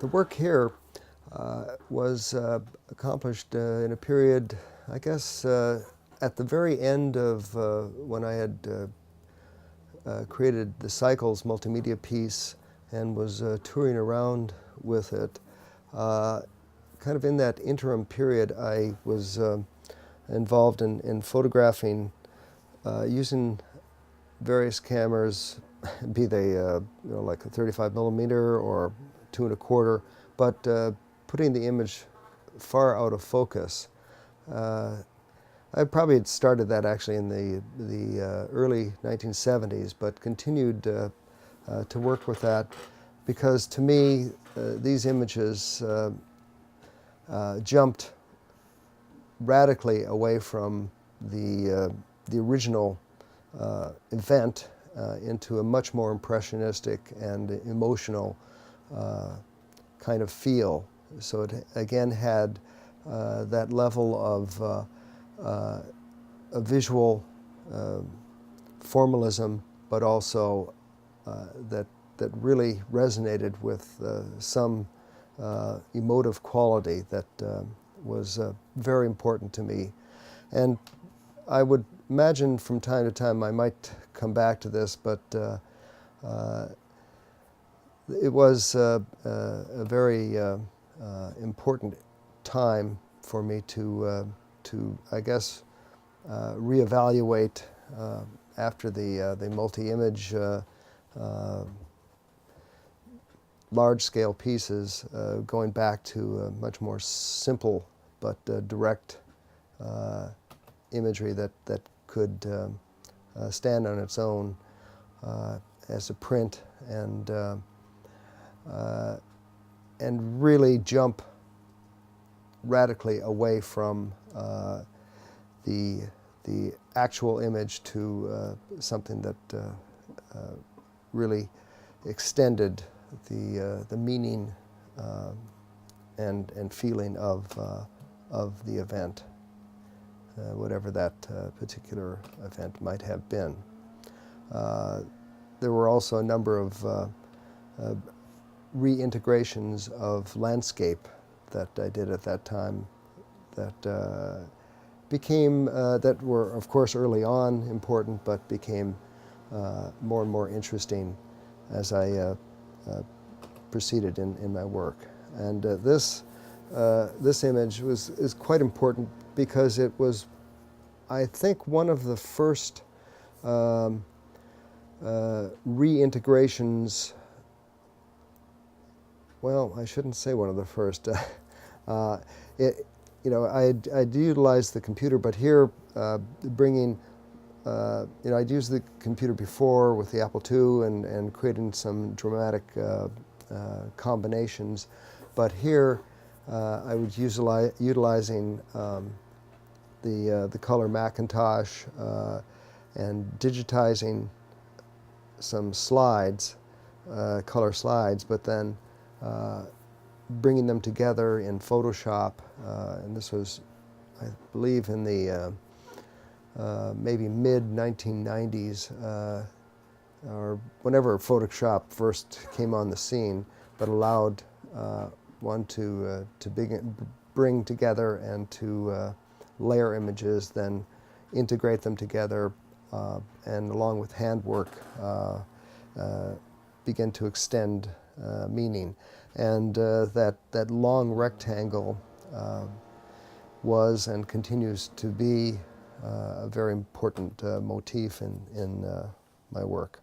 The work here was accomplished in a period, I guess, at the very end of when I had created the Cycles multimedia piece and was touring around with it. Kind of in that interim period, I was involved in photographing using various cameras, be they like a 35 millimeter or 2 1/4, but putting the image far out of focus. I probably had started that actually in the early 1970s, but continued to work with that because to me these images jumped radically away from the original event into a much more impressionistic and emotional kind of feel. So it again had that level of a visual formalism, but also that really resonated with some emotive quality that was very important to me. And I would imagine from time to time I might come back to this, but it was a very important time for me to I guess, reevaluate after the multi-image large-scale pieces, going back to a much more simple but direct imagery that could stand on its own as a print and really jump radically away from the actual image to something that really extended the meaning and feeling of the event, whatever that particular event might have been. There were also a number of reintegrations of landscape that I did at that time that became, that were of course early on important, but became more and more interesting as I proceeded in my work. And this image is quite important because it was, I think, one of the first reintegrations. Well, I shouldn't say one of the first. I'd utilized the computer, but here bringing, I'd used the computer before with the Apple II and creating some dramatic combinations, but here I was utilizing the color Macintosh and digitizing some slides, color slides, but then bringing them together in Photoshop, and this was, I believe, in the maybe mid-1990s, or whenever Photoshop first came on the scene, but allowed one to bring together and to layer images, then integrate them together, and along with handwork, begin to extend meaning. And that long rectangle was and continues to be a very important motif in my work.